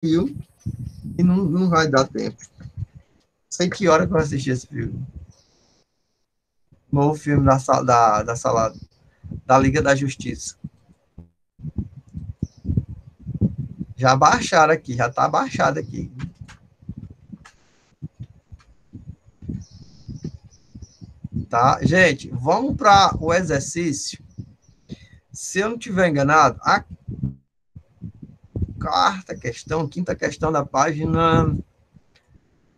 filme e não vai dar tempo. Sei que hora que eu assisti esse filme. Novo filme da sala da Liga da Justiça. Já baixaram aqui, já tá baixado aqui. Tá? Gente, vamos para o exercício. Se eu não estiver enganado, a quinta questão da página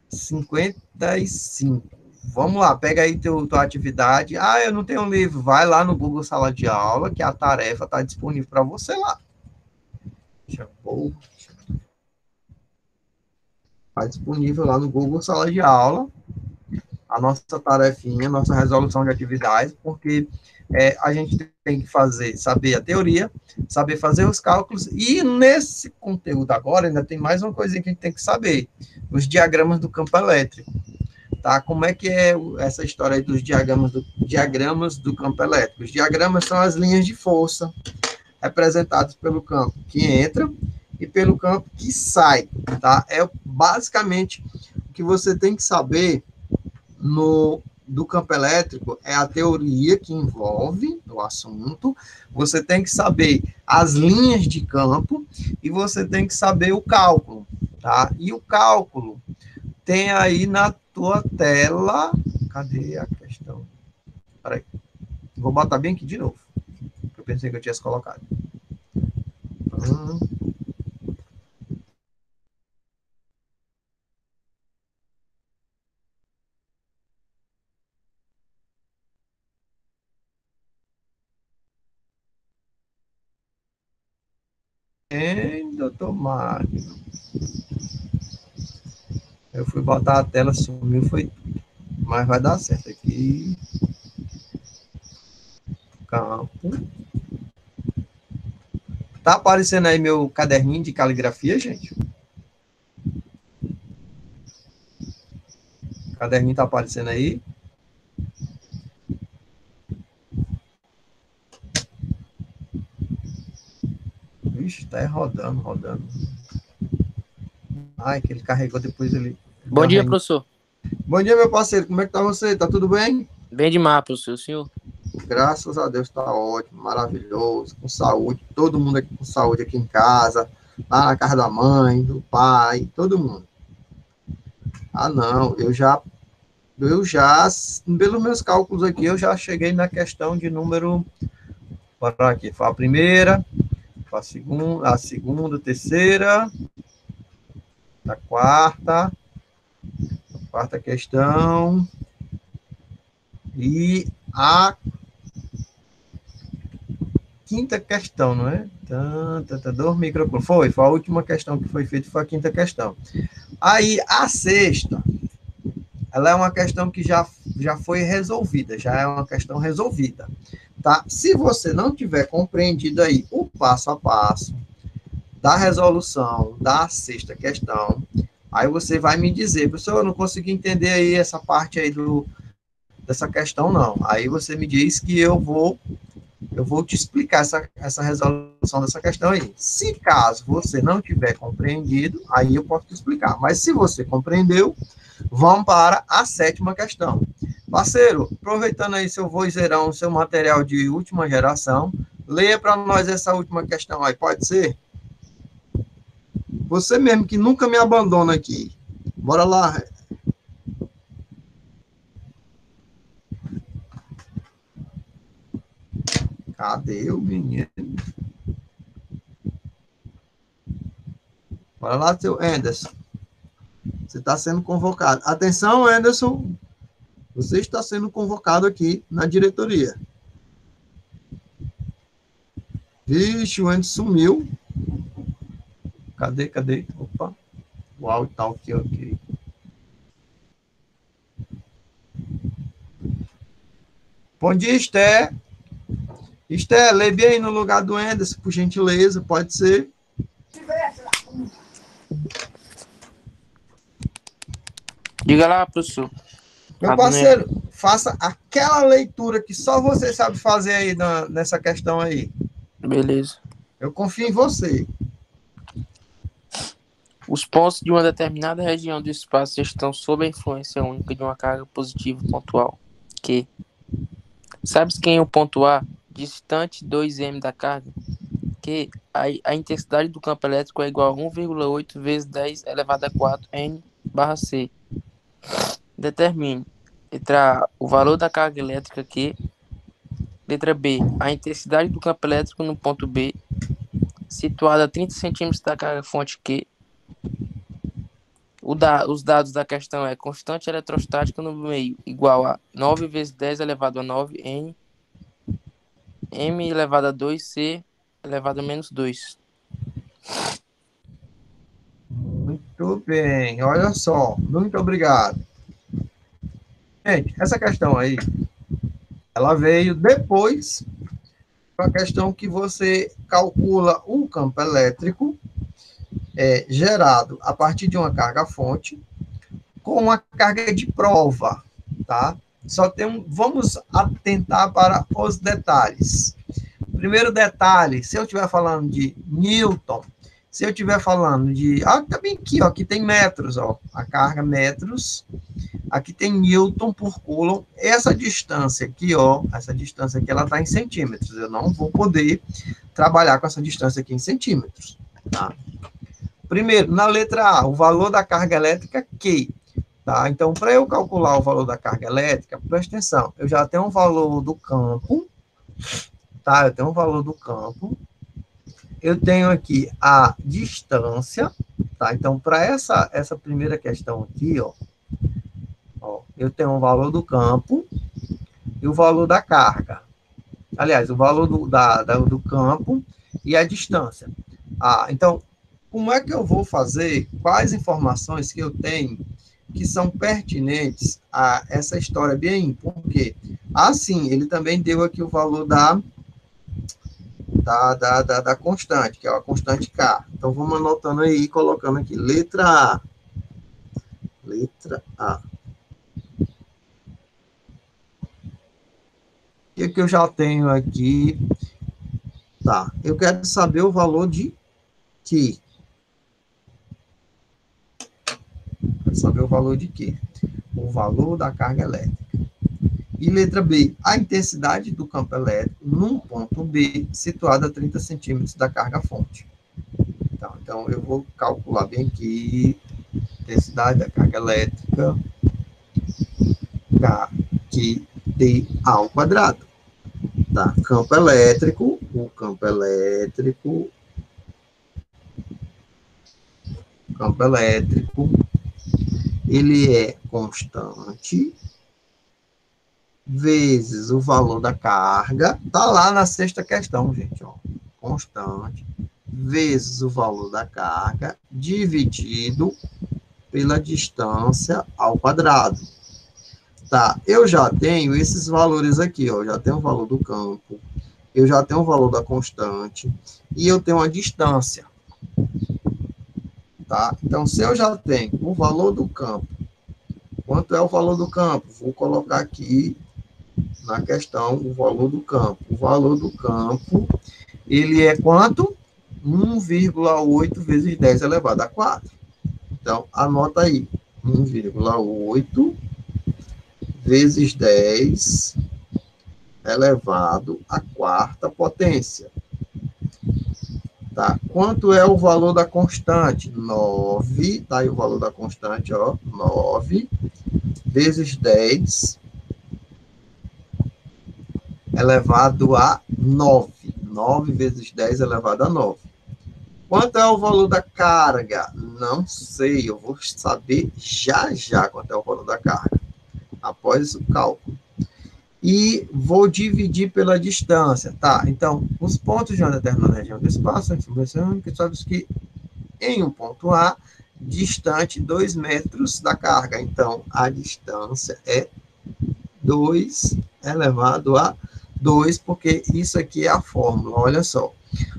55. Vamos lá, pega aí tua atividade. Ah, eu não tenho um livro. Vai lá no Google Sala de Aula, que a tarefa está disponível para você lá. Está disponível lá no Google Sala de Aula a nossa tarefinha, nossa resolução de atividades, porque a gente tem que saber a teoria, saber fazer os cálculos, e nesse conteúdo agora ainda tem mais uma coisinha que a gente tem que saber, os diagramas do campo elétrico. Tá? Como é que é essa história aí dos diagramas do campo elétrico? Os diagramas são as linhas de força representadas pelo campo que entra e pelo campo que sai. Tá? É basicamente o que você tem que saber do campo elétrico é a teoria que envolve o assunto, você tem que saber as linhas de campo e você tem que saber o cálculo, tá? E o cálculo tem aí na tua tela, cadê a questão? Peraí, vou botar bem aqui de novo, eu pensei que eu tinha colocado. Doutor Magno. Eu fui botar a tela, sumiu, foi tudo. Mas vai dar certo aqui. Campo. Tá aparecendo aí meu caderninho de caligrafia, gente? O caderninho tá aparecendo aí? Vixe, tá rodando. Ai, que ele carregou, depois ele... Bom dia, professor. Bom dia, meu parceiro. Como é que tá você? Tá tudo bem? Bem demais, professor. O senhor? Graças a Deus, tá ótimo, maravilhoso, com saúde. Todo mundo aqui com saúde aqui em casa, lá na casa da mãe, do pai, todo mundo. Ah, não, eu já, pelos meus cálculos aqui, eu já cheguei na questão de número... Bora aqui, foi a primeira, foi a segunda, terceira, a quarta questão e a quinta questão, não é? Do microfone. Foi a última questão que foi feita, foi a quinta questão. Aí, a sexta, ela é uma questão que já foi resolvida, já é uma questão resolvida, tá? Se você não tiver compreendido aí o passo a passo da resolução da sexta questão, aí você vai me dizer, professor, eu não consegui entender aí essa parte aí dessa questão, não. Aí você me diz que eu vou te explicar essa resolução dessa questão aí. Se caso você não tiver compreendido, aí eu posso te explicar. Mas se você compreendeu, vamos para a sétima questão. Parceiro, aproveitando aí seu vozeirão, seu material de última geração, leia para nós essa última questão aí, pode ser? Você mesmo que nunca me abandona aqui. Bora lá. Cadê o menino? Bora lá, seu Anderson. Você está sendo convocado. Atenção, Anderson. Você está sendo convocado aqui na diretoria. Vixe, o Anderson sumiu. Cadê? Opa. O áudio tá ok. Bom dia, Esté. Esté, lê bem no lugar do Anderson, por gentileza, pode ser. Diga lá, professor. Meu parceiro, faça aquela leitura que só você sabe fazer aí nessa questão aí. Beleza. Eu confio em você. Os pontos de uma determinada região do espaço estão sob a influência única de uma carga positiva pontual. Q. Sabes quem é o ponto A? Distante 2m da carga. Que a intensidade do campo elétrico é igual a 1,8 vezes 10 elevado a 4 N barra C. Determine. Letra A, o valor da carga elétrica Q. Letra B, a intensidade do campo elétrico no ponto B, situado a 30 centímetros da carga fonte Q. Os dados da questão é constante eletrostática no meio igual a 9 vezes 10 elevado a 9 N M elevado a 2 C elevado a menos 2. Muito bem, olha só, muito obrigado. Gente, essa questão aí, ela veio depois da questão que você calcula o campo elétrico gerado a partir de uma carga-fonte com uma carga de prova, tá? Vamos atentar para os detalhes. Primeiro detalhe, se eu estiver falando de Newton, se eu estiver falando de... tá bem aqui, ó, aqui tem metros, ó, a carga metros, aqui tem Newton por Coulomb, essa distância aqui, ó, essa distância aqui, ela está em centímetros, eu não vou poder trabalhar com essa distância aqui em centímetros, tá? Primeiro, na letra A, o valor da carga elétrica Q, tá? Então, para eu calcular o valor da carga elétrica, presta atenção, eu já tenho um valor do campo, tá? Eu tenho um valor do campo, eu tenho aqui a distância, tá? Então, para essa primeira questão aqui, ó, eu tenho o valor do campo e o valor da carga. Aliás, o valor do campo e a distância. Então, como é que eu vou fazer? Quais informações que eu tenho que são pertinentes a essa história bem? Porque, assim, ele também deu aqui o valor da constante, que é a constante K. Então, vamos anotando aí, colocando aqui, letra A. Letra A. O que eu já tenho aqui? Tá, eu quero saber o valor de Q. Quero saber o valor de Q. O valor da carga elétrica. E letra B, a intensidade do campo elétrico num ponto B, situado a 30 centímetros da carga-fonte. Então, eu vou calcular bem aqui, intensidade da carga elétrica, QT ao quadrado. Tá? Campo elétrico, ele é constante, vezes o valor da carga, tá lá na sexta questão, gente, ó, constante, vezes o valor da carga, dividido pela distância ao quadrado. Tá, eu já tenho esses valores aqui, ó, já tenho o valor do campo, eu já tenho o valor da constante, e eu tenho a distância. Tá? Então, se eu já tenho o valor do campo, quanto é o valor do campo? Vou colocar aqui na questão o valor do campo. O valor do campo, ele é quanto? 1,8 vezes 10 elevado a 4. Então, anota aí. 1,8 vezes 10 elevado à quarta potência. Tá? Quanto é o valor da constante? 9, tá aí o valor da constante, ó, 9 vezes 10 elevado a 9. 9 vezes 10 elevado a 9. Quanto é o valor da carga? Não sei, eu vou saber já quanto é o valor da carga, após o cálculo. E vou dividir pela distância, tá? Então, os pontos de uma determinada região do espaço, que sabe que em um ponto A, distante 2 metros da carga. Então, a distância é 2 elevado a 2, porque isso aqui é a fórmula, olha só.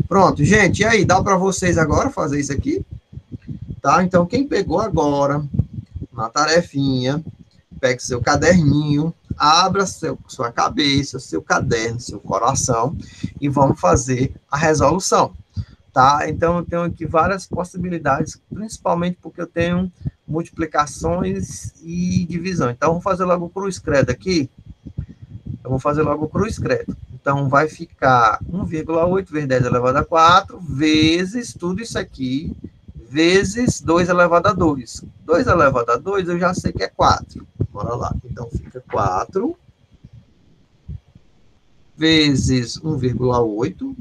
Pronto, gente, e aí, dá para vocês agora fazer isso aqui? Tá? Então, quem pegou agora, na tarefinha, pegue seu caderninho, abra sua cabeça, seu caderno, seu coração, e vamos fazer a resolução. tá? Então, eu tenho aqui várias possibilidades, principalmente porque eu tenho multiplicações e divisão. Então, vamos fazer logo o cruz credo aqui. Eu vou fazer logo o cruz credo. Então, vai ficar 1,8 vezes 10 elevado a 4, vezes tudo isso aqui, vezes 2 elevado a 2. 2 elevado a 2, eu já sei que é 4. Bora lá. Então, fica 4 vezes 1,8.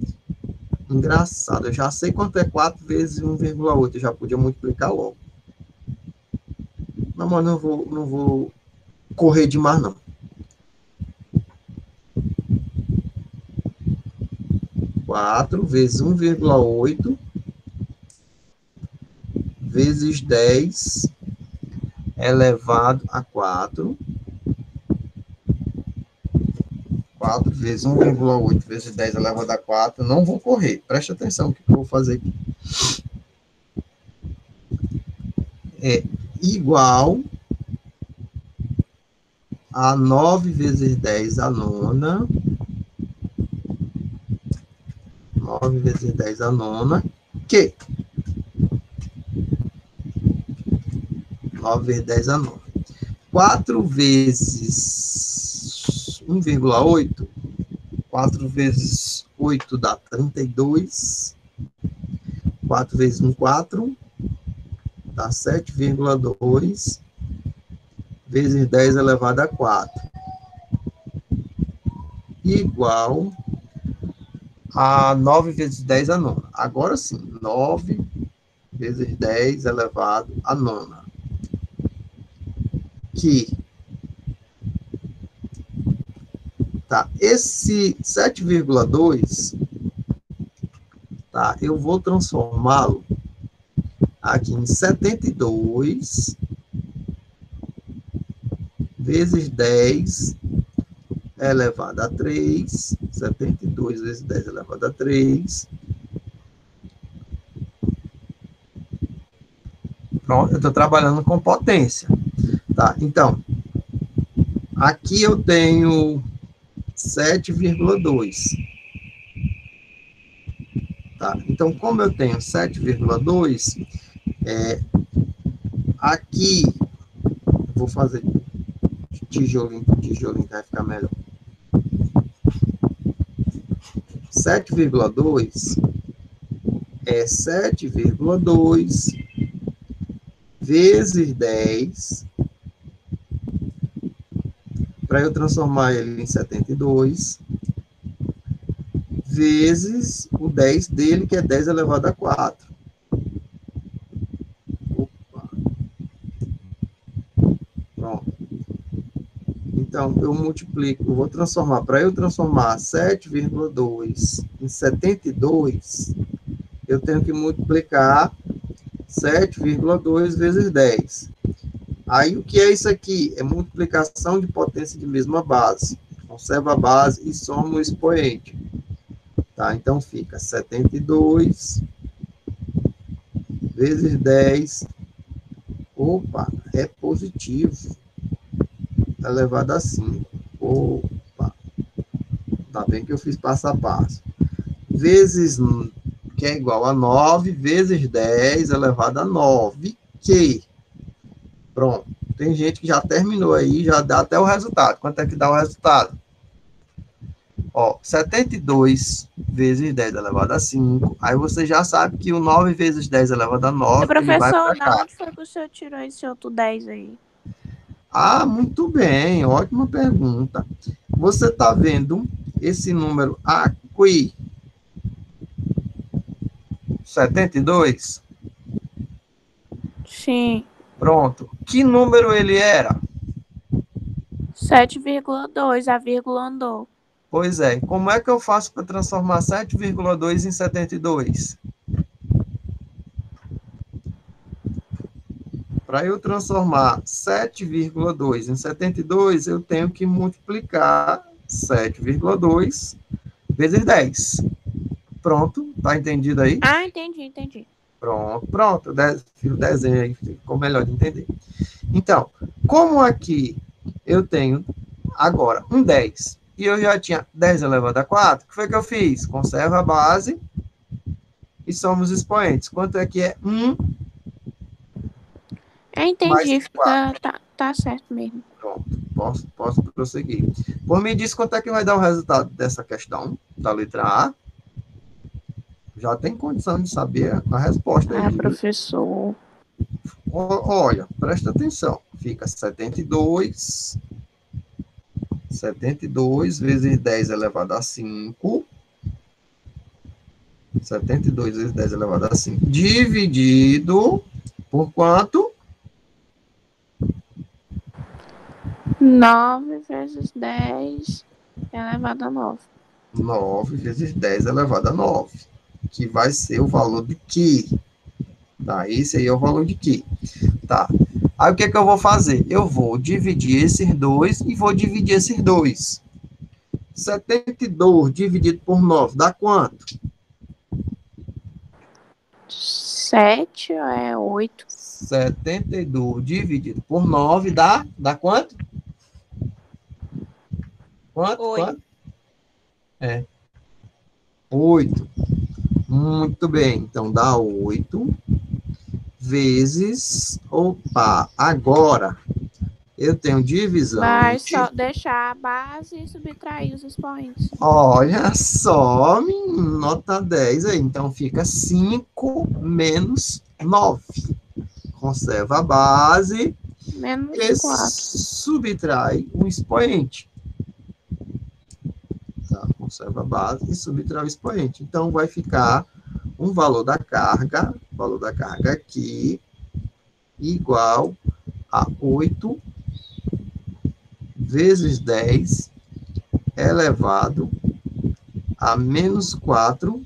Engraçado, eu já sei quanto é 4 vezes 1,8. Eu já podia multiplicar logo. Não, mas não vou correr demais, não. 4 vezes 1,8 vezes 10 elevado a 4. 4 vezes 1,8 vezes 10 elevado a 4. Não vou correr. Preste atenção no que eu vou fazer aqui. É igual a 9 vezes 10 a nona. 9 vezes 10 a nona. Que 9 vezes 10 a nona. 4 vezes 1,8. 4 vezes 8 dá 32. 4 vezes 1, 4. Dá 7,2 vezes 10 elevado a 4. Igual a 9 vezes 10 a nona. Agora sim, 9 vezes 10 elevado a nona. Que tá, esse 7,2, tá, eu vou transformá-lo aqui em 72 vezes 10 elevado a 3, 72 vezes 10 elevado a 3. Pronto, eu estou trabalhando com potência. Tá, então, aqui eu tenho 7,2. Tá, então, como eu tenho 7,2, aqui, vou fazer tijolinho por tijolinho, vai ficar melhor. 7,2 é 7,2 vezes 10, para eu transformar ele em 72, vezes o 10 dele, que é 10 elevado a 4. Opa. Pronto. Então, eu multiplico, eu vou transformar, para eu transformar 7,2 em 72, eu tenho que multiplicar 7,2 vezes 10. Aí, o que é isso aqui? É multiplicação de potência de mesma base. Conserva a base e soma o expoente. Tá? Então, fica 72 vezes 10. Opa, é positivo. Elevado a 5. Opa. Tá bem que eu fiz passo a passo. Vezes, que é igual a 9, vezes 10 elevado a 9. Que? Pronto. Tem gente que já terminou aí, já dá até o resultado. Quanto é que dá o resultado? Ó, 72 vezes 10 elevado a 5. Aí você já sabe que o 9 vezes 10 elevado a 9, ele vai Professor, para da cá. onde foi que o senhor tirou esse outro 10 aí? Ah, muito bem, ótima pergunta. Você está vendo esse número aqui, 72? Sim. Pronto. Que número ele era? 7,2, a vírgula andou. Pois é. Como é que eu faço para transformar 7,2 em 72? Para eu transformar 7,2 em 72, eu tenho que multiplicar 7,2 vezes 10. Pronto, tá entendido aí? Ah, entendi. Pronto, fiz o desenho aí, ficou melhor de entender. Então, como aqui eu tenho agora um 10, e eu já tinha 10 elevado a 4, o que foi que eu fiz? Conserva a base e somos expoentes. Quanto é que é 1 Eu mais entendi, 4? tá certo mesmo. Pronto, posso prosseguir. Por me diz quanto é que vai dar o resultado dessa questão, da letra A. Já tem condição de saber a resposta Ah, aí. professor. Olha, presta atenção. Fica 72 vezes 10 elevado a 5. 72 vezes 10 elevado a 5. Dividido por quanto? 9 vezes 10 elevado a 9. 9 vezes 10 elevado a 9. Que vai ser o valor de quê? Tá, esse aí é o valor de quê? Tá. Aí o que é que eu vou fazer? Eu vou dividir esses dois e vou dividir esses dois. 72 dividido por 9 dá quanto? 7 é 8. 72 dividido por 9 dá quanto? Quanto? 8. Quanto? É, 8. Muito bem. Então, dá 8 vezes... Opa, agora eu tenho Vai divisante. só deixar a base e subtrair os expoentes. Olha só, nota 10 aí. Então, fica 5 menos 9. Conserva a base Menos e 4. subtrai um expoente. Tá? Conserva a base e subtrai o expoente. Então, vai ficar um valor da carga aqui, igual a 8 vezes 10 elevado a menos 4.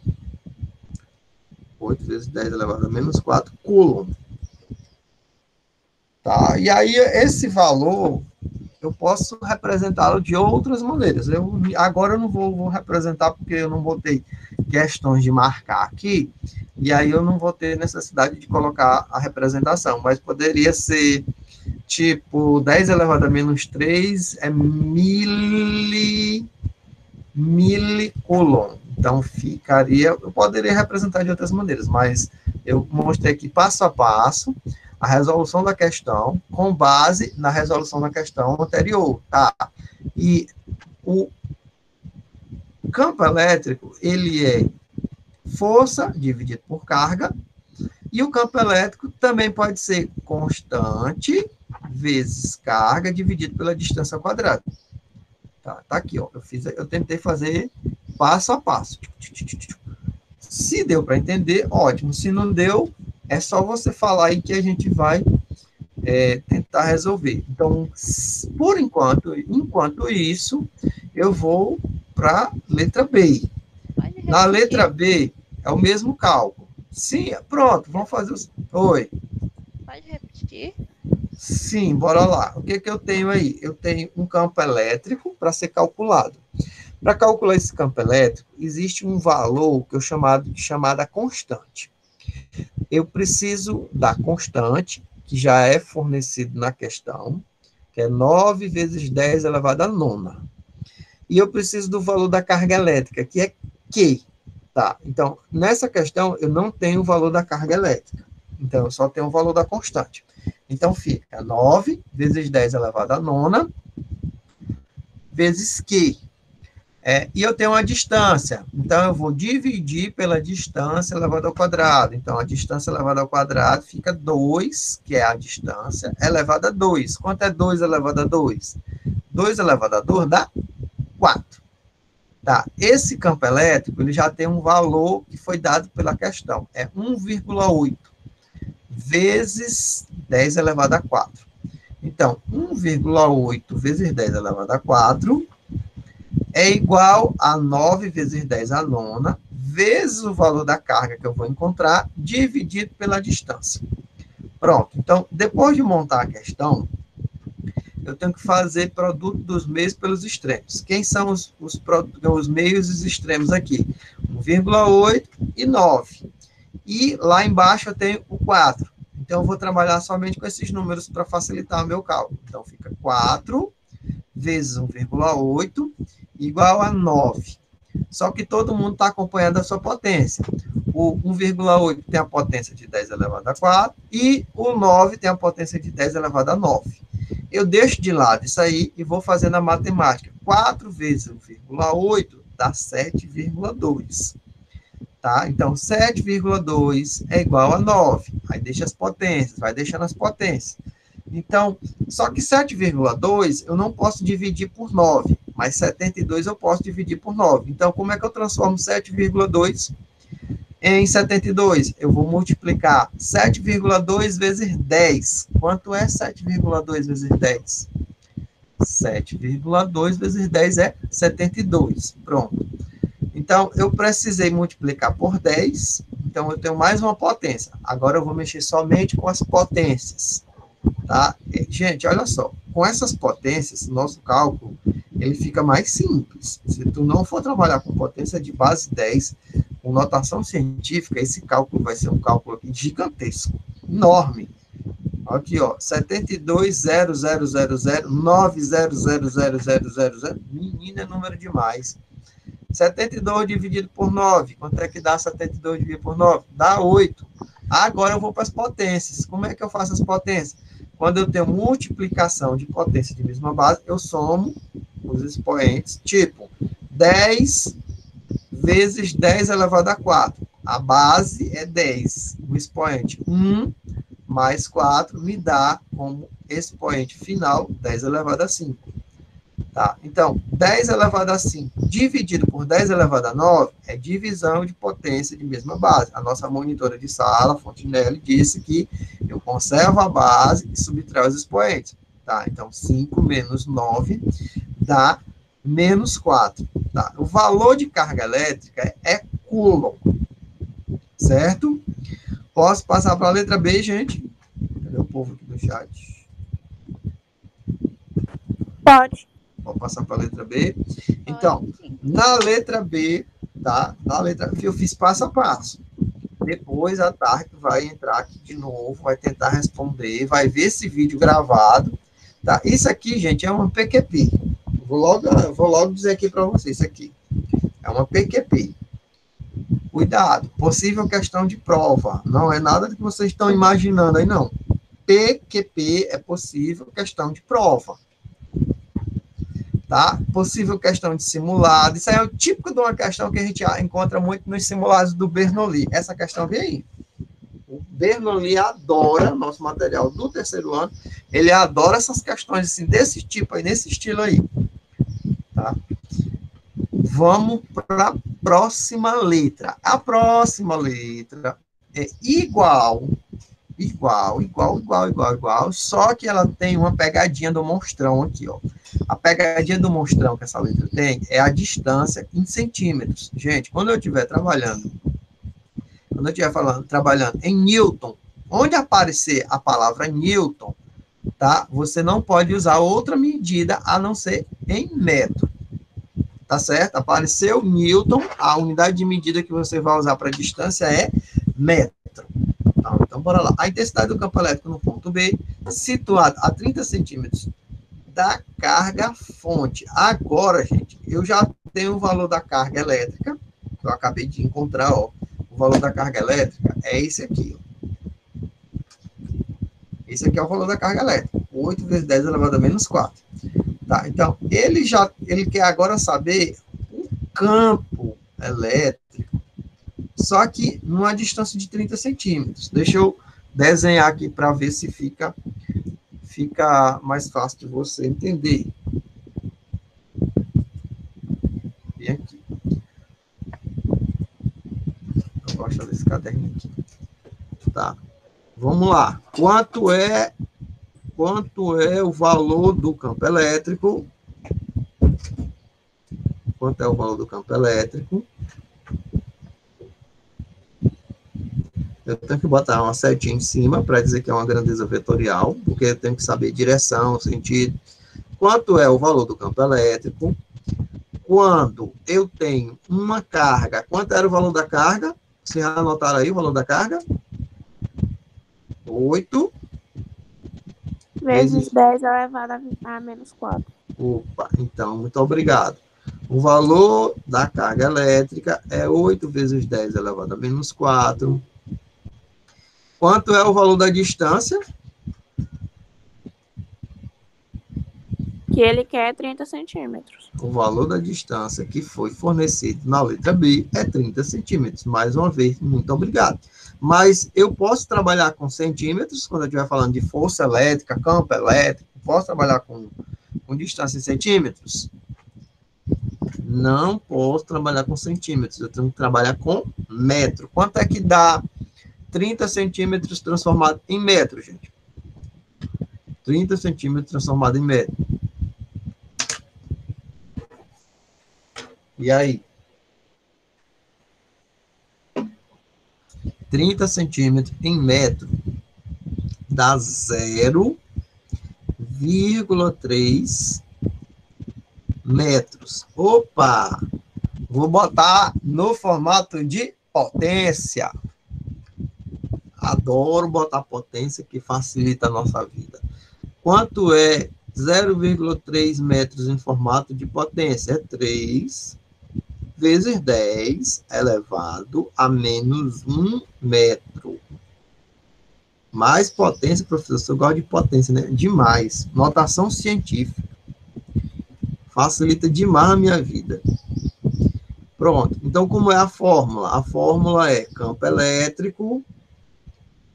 8 vezes 10 elevado a menos 4 coulomb. Tá? E aí, esse valor, eu posso representá-lo de outras maneiras. Agora eu não vou representar, porque eu não botei questões de marcar aqui, e aí eu não vou ter necessidade de colocar a representação, mas poderia ser, tipo, 10 elevado a menos 3 é milicoulomb. Então, ficaria... Eu poderia representar de outras maneiras, mas eu mostrei aqui passo a passo a resolução da questão com base na resolução da questão anterior, tá? E o campo elétrico, ele é força dividido por carga, e o campo elétrico também pode ser constante vezes carga dividido pela distância quadrada. Tá aqui, ó. Eu tentei fazer passo a passo. Se deu para entender, ótimo. Se não deu, é só você falar aí que a gente vai tentar resolver. Então, enquanto isso, eu vou para a letra B. Na letra B, é o mesmo cálculo. Sim, pronto, vamos fazer os... Oi. Pode repetir? Sim, bora lá. O que eu tenho aí? Eu tenho um campo elétrico para ser calculado. Para calcular esse campo elétrico, existe um valor que eu chamada constante. Eu preciso da constante, que já é fornecido na questão, que é 9 vezes 10 elevado a nona. E eu preciso do valor da carga elétrica, que é Q. Tá? Então, nessa questão, eu não tenho o valor da carga elétrica. Então, eu só tenho o valor da constante. Então, fica 9 vezes 10 elevado a nona, vezes Q. E eu tenho uma distância. Então, eu vou dividir pela distância elevada ao quadrado. Então, a distância elevada ao quadrado fica 2, que é a distância, elevada a 2. Quanto é 2 elevado a 2? 2 elevado a 2 dá 4. Tá? Esse campo elétrico, ele já tem um valor que foi dado pela questão. É 1,8 vezes 10 elevado a 4. Então, 1,8 vezes 10 elevado a 4 é igual a 9 vezes 10 a nona, vezes o valor da carga que eu vou encontrar, dividido pela distância. Pronto. Então, depois de montar a questão, eu tenho que fazer produto dos meios pelos extremos. Quem são os meios e os extremos aqui? 1,8 e 9. E lá embaixo eu tenho o 4. Então, eu vou trabalhar somente com esses números para facilitar o meu cálculo. Então, fica 4 vezes 1,8 igual a 9. Só que todo mundo está acompanhando a sua potência. o 1,8 tem a potência de 10 elevado a 4 e o 9 tem a potência de 10 elevado a 9. Eu deixo de lado isso aí e vou fazer na matemática. 4 vezes 1,8 dá 7,2. Tá? Então, 7,2 é igual a 9. Aí deixa as potências, vai deixando as potências. Então, só que 7,2 eu não posso dividir por 9, mas 72 eu posso dividir por 9. Então, como é que eu transformo 7,2 em 72? Eu vou multiplicar 7,2 vezes 10. Quanto é 7,2 vezes 10? 7,2 vezes 10 é 72. Pronto. Então, eu precisei multiplicar por 10, então eu tenho mais uma potência. Agora eu vou mexer somente com as potências, tá? Gente, olha só, com essas potências, nosso cálculo, ele fica mais simples. Se tu não for trabalhar com potência de base 10, com notação científica, esse cálculo vai ser um cálculo aqui gigantesco, enorme. Aqui, ó, 72.00009000000. Menina, é número demais. 72 dividido por 9. Quanto é que dá 72 dividido por 9? Dá 8. Agora eu vou para as potências. Como é que eu faço as potências? Quando eu tenho multiplicação de potência de mesma base, eu somo os expoentes, tipo 10 vezes 10 elevado a 4. A base é 10. O expoente 1 mais 4 me dá como expoente final 10 elevado a 5. Tá? Então, 10 elevado a 5 dividido por 10 elevado a 9 é divisão de potência de mesma base. A nossa monitora de sala, Fontinelli, disse que eu conservo a base e subtraio os expoentes. Tá? Então, 5 menos 9 dá menos 4. Tá? O valor de carga elétrica é Coulomb. Certo? Posso passar para a letra B, gente? Cadê o povo aqui no chat? Pode. Vou passar para a letra B. Então, na letra B, tá? Na letra B, eu fiz passo a passo. Depois a Tark vai entrar aqui de novo, vai tentar responder, vai ver esse vídeo gravado, tá? Isso aqui, gente, é uma PQP. Vou logo dizer aqui para vocês, isso aqui é uma PQP. Cuidado, possível questão de prova. Não é nada do que vocês estão imaginando aí, não. PQP é possível questão de prova. Tá? Possível questão de simulado. Isso aí é o típico de uma questão que a gente encontra muito nos simulados do Bernoulli. Essa questão vem aí. O Bernoulli adora nosso material do terceiro ano. Ele adora essas questões assim, desse tipo aí, nesse estilo aí. Tá? Vamos para a próxima letra. A próxima letra é igual, só que ela tem uma pegadinha do monstrão aqui, ó. A pegadinha do monstrão que essa letra tem é a distância em centímetros. Gente, quando eu estiver trabalhando em Newton, onde aparecer a palavra Newton, tá? Você não pode usar outra medida a não ser em metro. Tá certo? Apareceu Newton, a unidade de medida que você vai usar para distância é metro. Então, bora lá. A intensidade do campo elétrico no ponto B, situado a 30 centímetros da carga fonte. Agora, gente, eu já tenho o valor da carga elétrica, que eu acabei de encontrar, ó. O valor da carga elétrica é esse aqui, ó. Esse aqui é o valor da carga elétrica. 8 vezes 10 elevado a menos 4. Tá? Então, ele quer agora saber o campo elétrico, só que numa distância de 30 centímetros. Deixa eu desenhar aqui para ver se fica mais fácil de você entender. Vem aqui. Eu gosto desse caderninho aqui. Tá. Vamos lá. Quanto é o valor do campo elétrico? Quanto é o valor do campo elétrico? Eu tenho que botar uma setinha em cima para dizer que é uma grandeza vetorial, porque eu tenho que saber direção, sentido. Quanto é o valor do campo elétrico? Quando eu tenho uma carga, quanto era o valor da carga? Vocês já anotaram aí o valor da carga? 8 vezes 10 elevado a menos 4. Opa, então, muito obrigado. O valor da carga elétrica é 8 vezes 10 elevado a menos 4. Quanto é o valor da distância? Que ele quer 30 centímetros. O valor da distância que foi fornecido na letra B é 30 centímetros. Mais uma vez, muito obrigado. Mas eu posso trabalhar com centímetros, quando eu estiver falando de força elétrica, campo elétrico, posso trabalhar com distância em centímetros? Não posso trabalhar com centímetros, eu tenho que trabalhar com metro. Quanto é que dá 30 centímetros transformado em metro, gente? 30 centímetros transformado em metro. E aí? 30 centímetros em metro dá 0,3 metros. Opa! Vou botar no formato de potência. Adoro botar potência, que facilita a nossa vida. Quanto é 0,3 metros em formato de potência? É 3 vezes 10 elevado a menos 1 metro. Mais potência, professor, eu gosto de potência, né? Demais. Notação científica. Facilita demais a minha vida. Pronto. Então, como é a fórmula? A fórmula é campo elétrico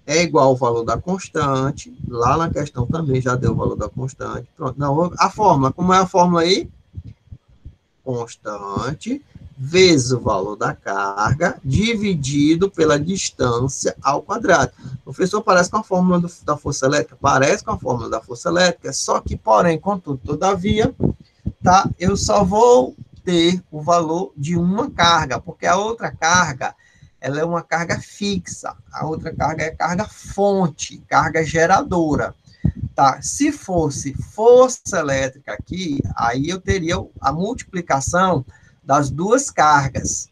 é igual ao valor da constante. Lá na questão também já deu o valor da constante. Pronto. Não, a fórmula, como é a fórmula aí? Constante vezes o valor da carga dividido pela distância ao quadrado. Professor, parece com a fórmula da força elétrica? Parece com a fórmula da força elétrica, só que, porém, contudo, todavia, tá? Eu só vou ter o valor de uma carga, porque a outra carga, ela é uma carga fixa. A outra carga é carga fonte, carga geradora. Tá? Se fosse força elétrica aqui, aí eu teria a multiplicação das duas cargas.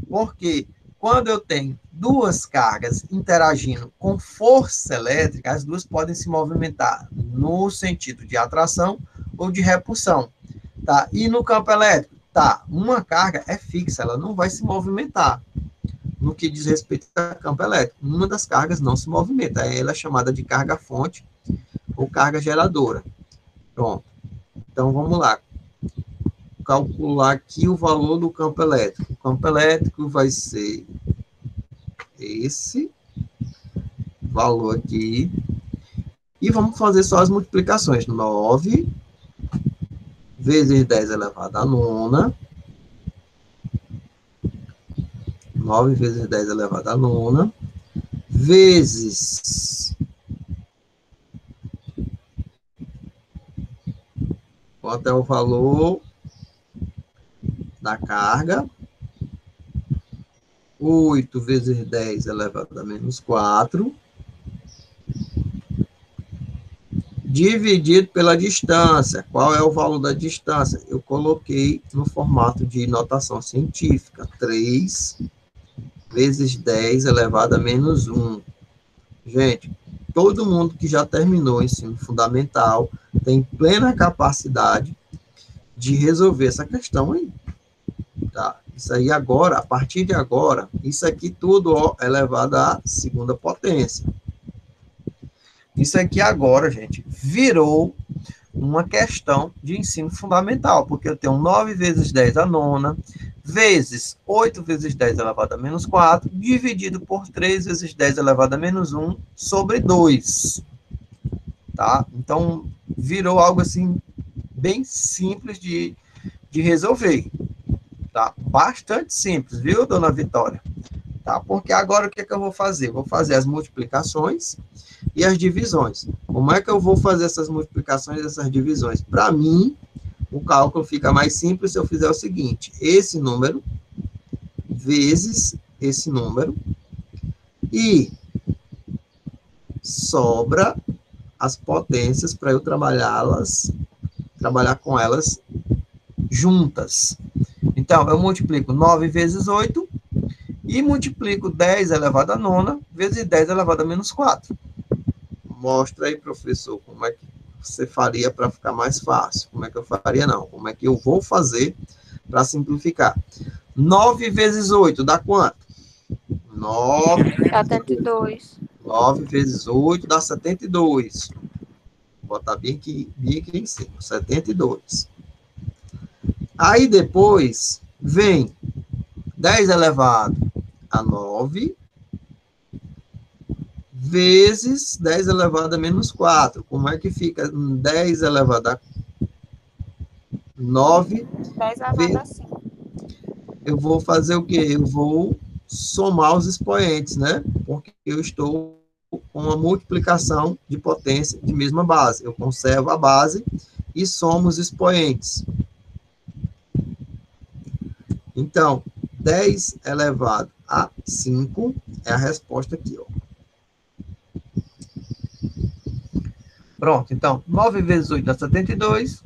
Porque quando eu tenho duas cargas interagindo com força elétrica, as duas podem se movimentar no sentido de atração ou de repulsão. Tá? E no campo elétrico, tá, uma carga é fixa, ela não vai se movimentar. No que diz respeito ao campo elétrico, uma das cargas não se movimenta, ela é chamada de carga fonte ou carga geradora. Pronto. Então, vamos lá. Calcular aqui o valor do campo elétrico. O campo elétrico vai ser esse valor aqui. E vamos fazer só as multiplicações. 9 vezes 10 elevado à nona. 9 vezes 10 elevado à nona. Vezes... quanto é o valor da carga? 8 vezes 10 elevado a menos 4. Dividido pela distância. Qual é o valor da distância? Eu coloquei no formato de notação científica. 3 vezes 10 elevado a menos 1. Gente, todo mundo que já terminou o ensino fundamental tem plena capacidade de resolver essa questão aí. Tá? Isso aí agora, a partir de agora, isso aqui tudo ó, é elevado à segunda potência. Isso aqui agora, gente, virou uma questão de ensino fundamental, porque eu tenho 9 vezes 10 à nona, vezes 8 vezes 10 elevado a menos 4, dividido por 3 vezes 10 elevado a menos 1, sobre 2. Tá? Então, virou algo assim, bem simples de resolver. Tá? Bastante simples, viu, dona Vitória? Tá? Porque agora o que é que eu vou fazer? Vou fazer as multiplicações e as divisões. Como é que eu vou fazer essas multiplicações e essas divisões? Para mim, o cálculo fica mais simples se eu fizer o seguinte: esse número vezes esse número e sobra as potências para eu trabalhar com elas juntas. Então, eu multiplico 9 vezes 8 e multiplico 10 elevado a nona vezes 10 elevado a menos 4. Mostra aí, professor, como é que você faria para ficar mais fácil. Como é que eu faria? Não. Como é que eu vou fazer para simplificar. 9 vezes 8 dá quanto? 9. 72. 9 vezes 8 dá 72. Vou botar bem aqui em cima. 72. Aí depois vem 10 elevado a 9 vezes 10 elevado a menos 4. Como é que fica 10 elevado a 9? 10 elevado a 5. Eu vou fazer o quê? Eu vou somar os expoentes, né? Porque eu estou com uma multiplicação de potência de mesma base. Eu conservo a base e somo os expoentes. Então, 10 elevado a 5 é a resposta aqui, ó. Pronto, então, 9 vezes 8 dá 72,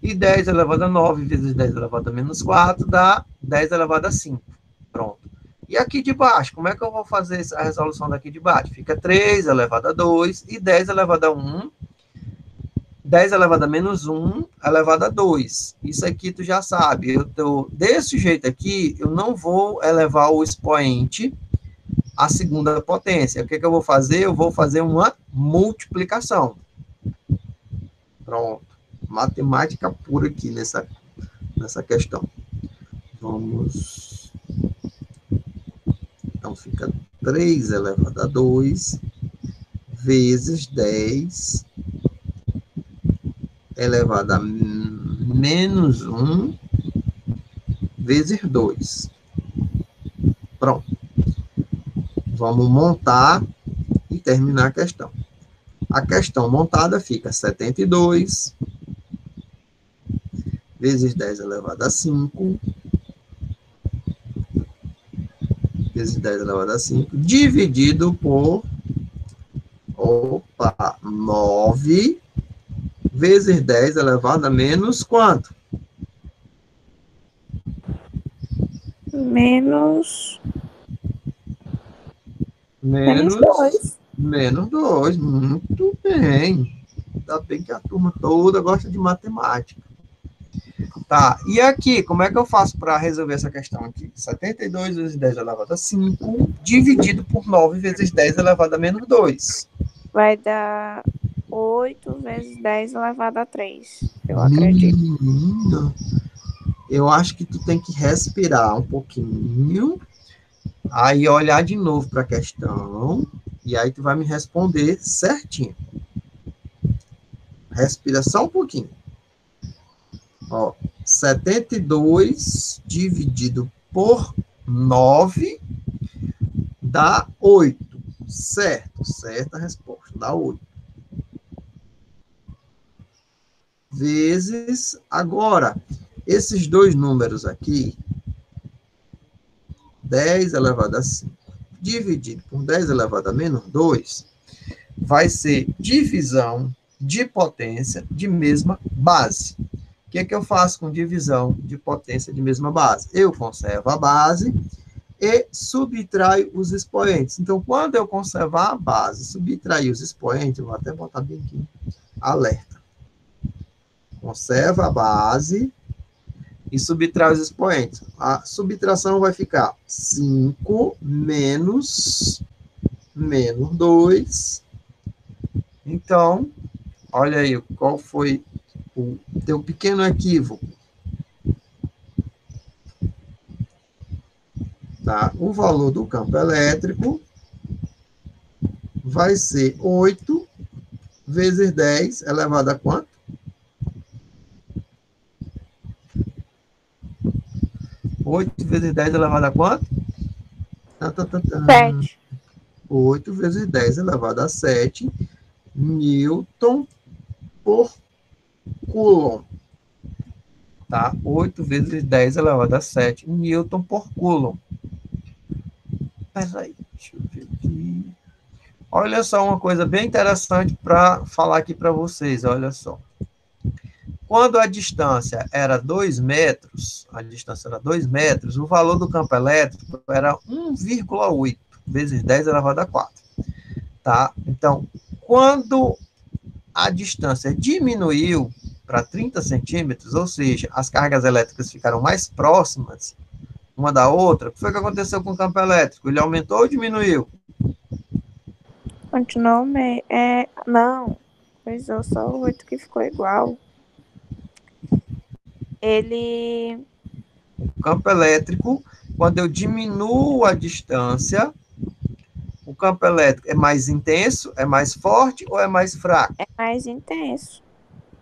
e 10 elevado a 9 vezes 10 elevado a menos 4 dá 10 elevado a 5. Pronto. E aqui de baixo, como é que eu vou fazer a resolução daqui de baixo? Fica 3 elevado a 2 e 10 elevado a 1, 10 elevado a menos 1 elevado a 2. Isso aqui tu já sabe. Desse jeito aqui, eu não vou elevar o expoente à segunda potência. O que eu vou fazer? Eu vou fazer uma multiplicação. Pronto. Matemática pura aqui nessa questão. Vamos. Então, fica 3 elevado a 2 vezes 10 elevado a menos 1 vezes 2. Pronto. Vamos montar e terminar a questão. A questão montada fica 72 vezes 10 elevado a 5 vezes 10 elevado a 5 dividido por 9 vezes 10 elevado a menos quanto? Menos 2. Menos 2. Muito bem. Ainda bem que a turma toda gosta de matemática. Tá, e aqui, como é que eu faço para resolver essa questão aqui? 72 vezes 10 elevado a 5, dividido por 9 vezes 10 elevado a menos 2. Vai dar 8 vezes 10 elevado a 3. Eu acredito. Menina, eu acho que tu tem que respirar um pouquinho, aí olhar de novo para a questão, e aí tu vai me responder certinho. Respira só um pouquinho. Ó, 72 dividido por 9 dá 8. Certo, certa resposta, dá 8. Vezes, agora, esses dois números aqui, 10 elevado a 5, dividido por 10 elevado a menos 2, vai ser divisão de potência de mesma base. O que eu faço com divisão de potência de mesma base? Eu conservo a base e subtraio os expoentes. Então, quando eu conservar a base, subtrair os expoentes, eu vou até botar bem aqui, alerta. Conserva a base e subtrai os expoentes. A subtração vai ficar 5 menos 2. Então, olha aí, qual foi o teu pequeno equívoco? Tá? O valor do campo elétrico vai ser 8 vezes 10 elevado a quanto? 8 vezes 10 elevado a quanto? 7. 8 vezes 10 elevado a 7 Newton por Coulomb. Tá? 8 vezes 10 elevado a 7 Newton por Coulomb. Peraí, deixa eu ver aqui. Olha só uma coisa bem interessante para falar aqui para vocês, olha só. Quando a distância era 2 metros, o valor do campo elétrico era 1,8 vezes 10 elevado a 4. Tá? Então, quando a distância diminuiu, para 30 centímetros, ou seja, as cargas elétricas ficaram mais próximas uma da outra, o que foi que aconteceu com o campo elétrico? Ele aumentou ou diminuiu? Continuou meio. Não. Coisou só o 8 que ficou igual. Ele. O campo elétrico, quando eu diminuo a distância, o campo elétrico é mais intenso, é mais forte ou é mais fraco? É mais intenso.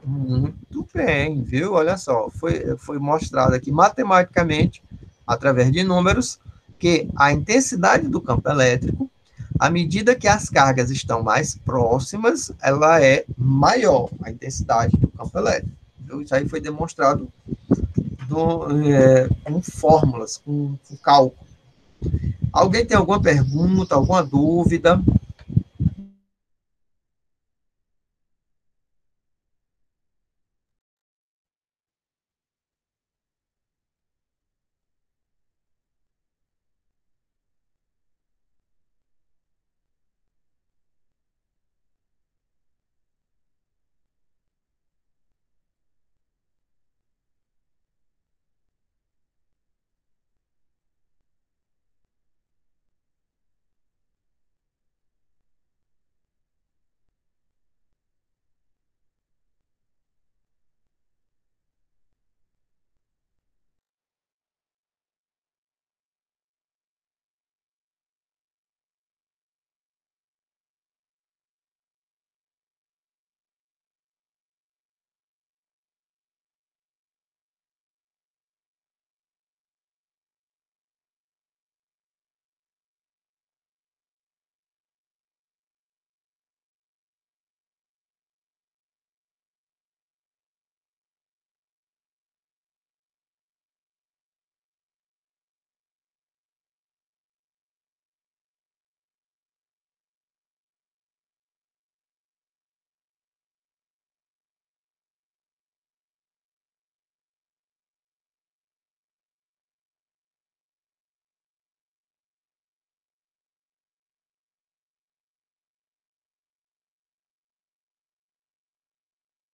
Muito bem, viu? Olha só, foi mostrado aqui matematicamente, através de números, que a intensidade do campo elétrico, à medida que as cargas estão mais próximas, ela é maior, a intensidade do campo elétrico. Viu? Isso aí foi demonstrado com fórmulas, com cálculo. Alguém tem alguma pergunta, alguma dúvida?